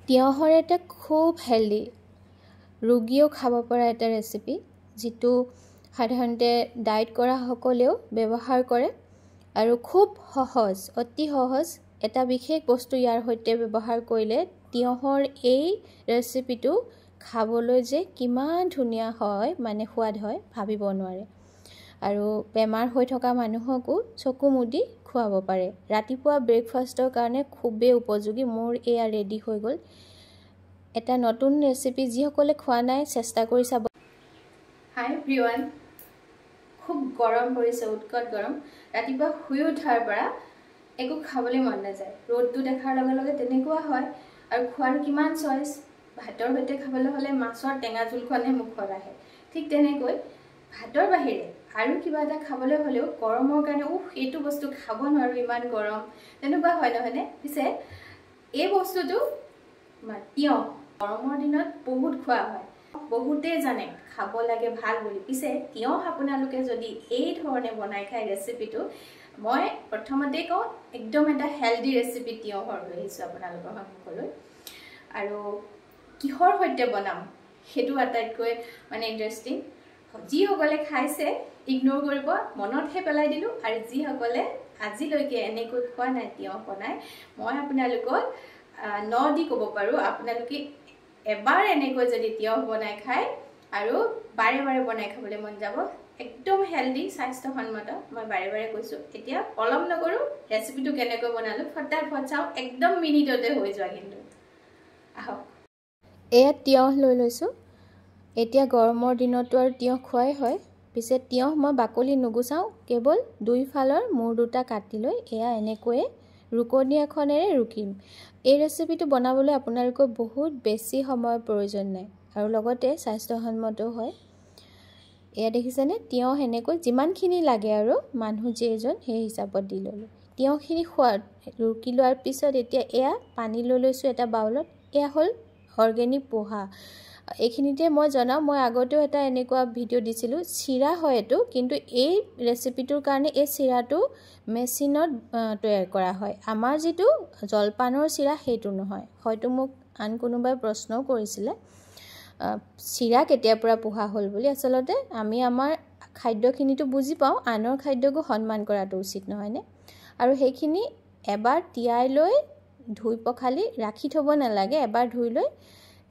তিয়হৰ এটা খুব হেল্ডি ৰোগীও খাব পৰা এটা ৰেচিপি যিটো সাধাৰণতে ডায়েট কৰা সকলেও ব্যৱহাৰ কৰে আৰু খুব সহজ অতি সহজ এটা বিশেষ বস্তু ইয়াৰ সৈতে ব্যৱহাৰ কৰিলে তিয়হৰ এই ৰেচিপিটো খাবলৈ যে কিমান ধুনীয়া হয় মানে সোৱাদ হয় ভাবিব নোৱাৰে আৰু বেমাৰ হৈ থকা মানুহকো চকু মুদি খুৱাব পাৰে ৰাতিপুৱা ব্ৰেকফাষ্টৰ কাৰণে খুবেই উপযোগী মোৰ এয়া ৰেডি হৈ গ'ল এটা নতুন ৰেচিপি যিসকলে খোৱা নাই চেষ্টা কৰি চাব হাই এভৰিৱান খুব গৰম পৰিছে উৎকট গৰম ৰাতিপুৱা শুই উঠাৰ পৰা একো খাবলৈ মন নাযায় ৰ'দটো দেখাৰ লগে লগে তেনেকুৱা হয় আৰু খোৱাৰ কিমান চইচ ভাতৰ সৈতে খাবলৈ হ'লে মাছৰ টেঙা জোলখনহে মুখত আহে ঠিক তেনেকৈ ভাতৰ বাহিৰে আৰু কিবা এটা খাবলৈ হ'লেও গৰমৰ কাৰণে এইটো বস্তু খাব নোৱাৰো ইমান গৰম তেনেকুৱা হয় নহয়নে পিছে এই বস্তুটো তিয়হ গৰমৰ দিনত বহুত খোৱা হয় বহুতে জানে খাব লাগে ভাল বুলি পিছে তিয়হ আপোনালোকে যদি এই ধৰণে বনাই খাই ৰেচিপিটো মই প্ৰথমতে কওঁ একদম এটা হেলদি ৰেচিপি তিয়হৰ লৈ আহিছোঁ আপোনালোকৰ সন্মুখলৈ আৰু কিহৰ সৈতে বনাম সেইটো আটাইতকৈ মানে ইণ্টাৰেষ্টিং যিসকলে খাইছে ইগনোৰ কৰিব মনতহে পেলাই দিলোঁ আৰু যিসকলে আজিলৈকে এনেকৈ খোৱা নাই তিয়হ বনাই মই আপোনালোকক দি ক'ব পাৰোঁ আপোনালোকে এবাৰ এনেকৈ যদি তিয়হ বনাই খায় আৰু বাৰে বাৰে বনাই খাবলৈ মন যাব একদম হেলদি স্বাস্থ্যসন্মত মই বাৰে বাৰে কৈছোঁ এতিয়া পলম নকৰোঁ ৰেচিপিটো কেনেকৈ বনালোঁ ফটাফট চাওঁ একদম মিনিটতে হৈ যোৱা কিন্তু আহক এয়া তিয়হ লৈ লৈছোঁ এতিয়া গৰমৰ দিনতো আৰু তিয়হ খোৱাই হয় পিছে তিয়হ মই বাকলি নুগুচাওঁ কেৱল দুইফালৰ মূৰ দুটা কাটি লৈ এয়া এনেকৈয়ে ৰুকনি এখনেৰে ৰুকিম এই ৰেচিপিটো বনাবলৈ আপোনালোকৰ বহুত বেছি সময়ৰ প্ৰয়োজন নাই আৰু লগতে স্বাস্থ্যসন্মতও হয় এয়া দেখিছেনে তিয়হ এনেকৈ যিমানখিনি লাগে আৰু মানুহ যেইজন সেই হিচাপত দি ল'লোঁ তিয়হখিনি ৰুকি লোৱাৰ পিছত এতিয়া এয়া পানী লৈ লৈছোঁ এটা বাউলত এয়া হ'ল অৰ্গেনিক পোহা এইখিনিতে মই জনাওঁ মই আগতেও এটা এনেকুৱা ভিডিঅ' দিছিলোঁ চিৰা হয় এইটো কিন্তু এই ৰেচিপিটোৰ কাৰণে এই চিৰাটো মেচিনত তৈয়াৰ কৰা হয় আমাৰ যিটো জলপানৰ চিৰা সেইটো নহয় হয়তো মোক আন কোনোবাই প্ৰশ্নও কৰিছিলে চিৰা কেতিয়াৰ পৰা পোহা হ'ল বুলি আচলতে আমি আমাৰ খাদ্যখিনিটো বুজি পাওঁ আনৰ খাদ্যকো সন্মান কৰাটো উচিত নহয়নে আৰু সেইখিনি এবাৰ তিয়াই লৈ ধুই পখালি ৰাখি থ'ব নালাগে এবাৰ ধুই লৈ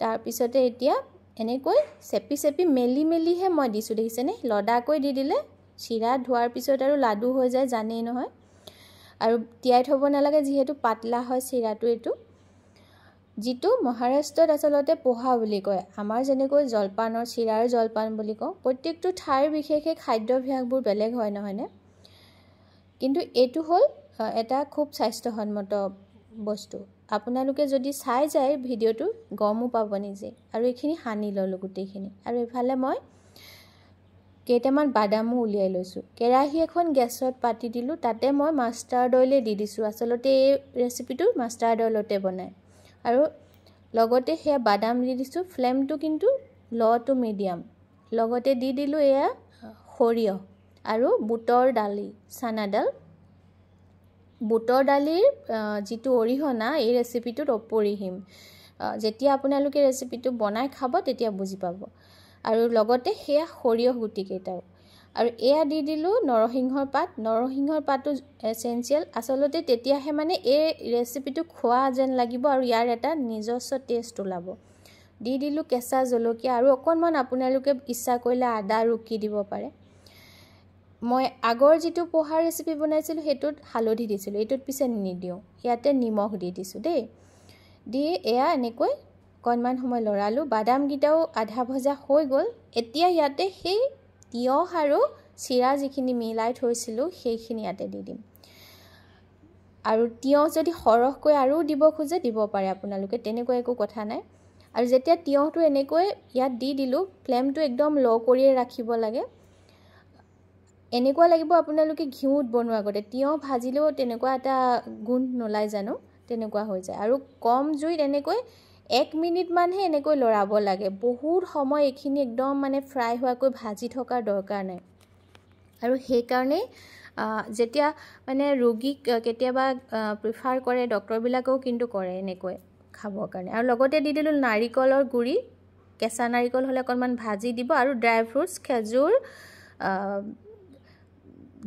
তাৰপিছতে এতিয়া এনেকৈ চেপি চেপি মেলি মেলিহে মই দিছোঁ দেখিছেনে লদাকৈ দি দিলে চিৰা ধোৱাৰ পিছত আৰু লাডু হৈ যায় জানেই নহয় আৰু তিয়াই থ'ব নালাগে যিহেতু পাতলা হয় চিৰাটো এইটো যিটো মহাৰাষ্ট্ৰত আচলতে পোহা বুলি কয় আমাৰ যেনেকৈ জলপানৰ চিৰাৰ জলপান বুলি কওঁ প্ৰত্যেকটো ঠাইৰ বিশেষে খাদ্যাভ্যাসবোৰ বেলেগ হয় নহয়নে কিন্তু এইটো হ'ল এটা খুব স্বাস্থ্যসন্মত বস্তু আপোনালোকে যদি চাই যায় ভিডিঅ'টো গমো পাব নিজে আৰু এইখিনি সানি ল'লোঁ গোটেইখিনি আৰু এইফালে মই কেইটামান বাদামো উলিয়াই লৈছোঁ কেৰাহী এখন গেছত পাতি দিলোঁ তাতে মই মাষ্টাৰ্ড অইলে দি দিছোঁ আচলতে এই ৰেচিপিটো মাষ্টাৰ্ড অইলতে বনায় আৰু লগতে সেয়া বাদাম দি দিছোঁ ফ্লেমটো কিন্তু ল' টু মিডিয়াম লগতে দি দিলোঁ এয়া সৰিয়হ আৰু বুটৰ দালি চানাডাল বুটৰ দালিৰ যিটো অৰিহণা এই ৰেচিপিটোত অপৰিসীম যেতিয়া আপোনালোকে ৰেচিপিটো বনাই খাব তেতিয়া বুজি পাব আৰু লগতে সেয়া সৰিয়হ গুটিকেইটাও আৰু এয়া দি দিলোঁ নৰসিংহৰ পাতো এছেঞ্চিয়েল আচলতে তেতিয়াহে মানে এই ৰেচিপিটো খোৱা যেন লাগিব আৰু ইয়াৰ এটা নিজস্ব টেষ্ট ওলাব দি দিলোঁ কেঁচা জলকীয়া আৰু অকণমান আপোনালোকে ইচ্ছা কৰিলে আদা ৰুকি দিব পাৰে মই আগৰ যিটো পোহা ৰেচিপি বনাইছিলোঁ সেইটোত হালধি দিছিলোঁ এইটোত পিছে নিদিওঁ ইয়াতে নিমখ দি দিছোঁ দেই দি এয়া এনেকৈ অকণমান সময় লৰালোঁ বাদামকেইটাও আধা ভজা হৈ গ'ল এতিয়া ইয়াতে সেই তিয়হ আৰু চিৰা যিখিনি মিলাই থৈছিলোঁ সেইখিনি ইয়াতে দি দিম আৰু তিয়হ যদি সৰহকৈ আৰু দিব খোজে দিব পাৰে আপোনালোকে তেনেকুৱা একো কথা নাই আৰু যেতিয়া তিয়হটো এনেকৈ ইয়াত দি দিলোঁ ফ্লেমটো একদম ল' কৰিয়ে ৰাখিব লাগে এনেকুৱা লাগিব আপোনালোকে ঘিউত বনোৱা আগতে তিয়হ ভাজিলেও তেনেকুৱা এটা গোন্ধ নোলাই জানো তেনেকুৱা হৈ যায় আৰু কম জুইত এনেকৈ 1 মিনিটমানহে এনেকৈ লৰাব লাগে বহুত সময় এইখিনি একদম মানে ফ্ৰাই হোৱাকৈ ভাজি থকাৰ দৰকাৰ নাই আৰু সেইকাৰণে যেতিয়া মানে ৰোগীক কেতিয়াবা প্ৰিফাৰ কৰে ডক্টৰবিলাকেও কিন্তু কৰে এনেকৈ খাবৰ কাৰণে। আৰু লগতে দি দিলোঁ নাৰিকলৰ গুড়ি, কেঁচা নাৰিকল হ'লে অকণমান ভাজি দিব, আৰু ড্ৰাই ফ্ৰুটছ, খেজুৰ,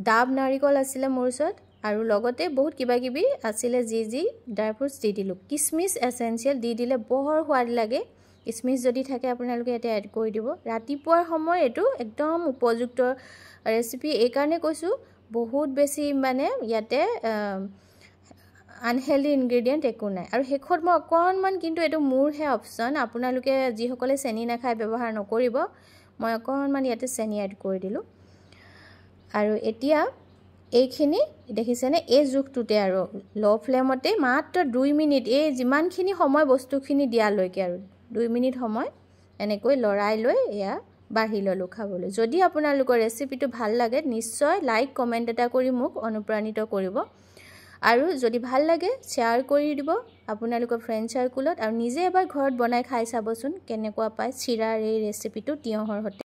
ডাব নাৰিকল আছিলে মোৰ ওচৰত, আৰু লগতে বহুত কিবা কিবি আছিলে যি ড্ৰাই ফ্ৰুটছ দি দিলোঁ। কিচমিচ এছেঞ্চিয়েল দি দিলে বৰ সোৱাদ লাগে। কিচমিচ যদি থাকে আপোনালোকে ইয়াতে এড কৰি দিব। ৰাতিপুৱাৰ সময় এইটো একদম উপযুক্ত ৰেচিপি। এইকাৰণে কৈছোঁ বহুত বেছি মানে ইয়াতে আনহেল্ডি ইনগ্ৰেডিয়েণ্ট একো নাই। আৰু শেষত মই অকণমান, কিন্তু এইটো মোৰহে অপশ্যন, আপোনালোকে যিসকলে চেনি নাখায় ব্যৱহাৰ নকৰিব, মই অকণমান ইয়াতে চেনি এড কৰি দিলোঁ। আৰু এতিয়া এইখিনি দেখিছেনে, এই জোখটোতে আৰু ল' ফ্লেমতে মাত্ৰ 2 মিনিট, এই যিমানখিনি সময় বস্তুখিনি দিয়ালৈকে আৰু 2 মিনিট সময় এনেকৈ লৰাই লৈ এয়া বাঢ়ি ল'লোঁ খাবলৈ। যদি আপোনালোকৰ ৰেচিপিটো ভাল লাগে নিশ্চয় লাইক কমেণ্ট এটা কৰি মোক অনুপ্ৰাণিত কৰিব, আৰু যদি ভাল লাগে শ্বেয়াৰ কৰি দিব আপোনালোকৰ ফ্ৰেণ্ড চাৰ্কুলত, আৰু নিজে এবাৰ ঘৰত বনাই খাই চাবচোন কেনেকুৱা পায় চিৰাৰ এই ৰেচিপিটো তিয়ঁহৰ সৈতে।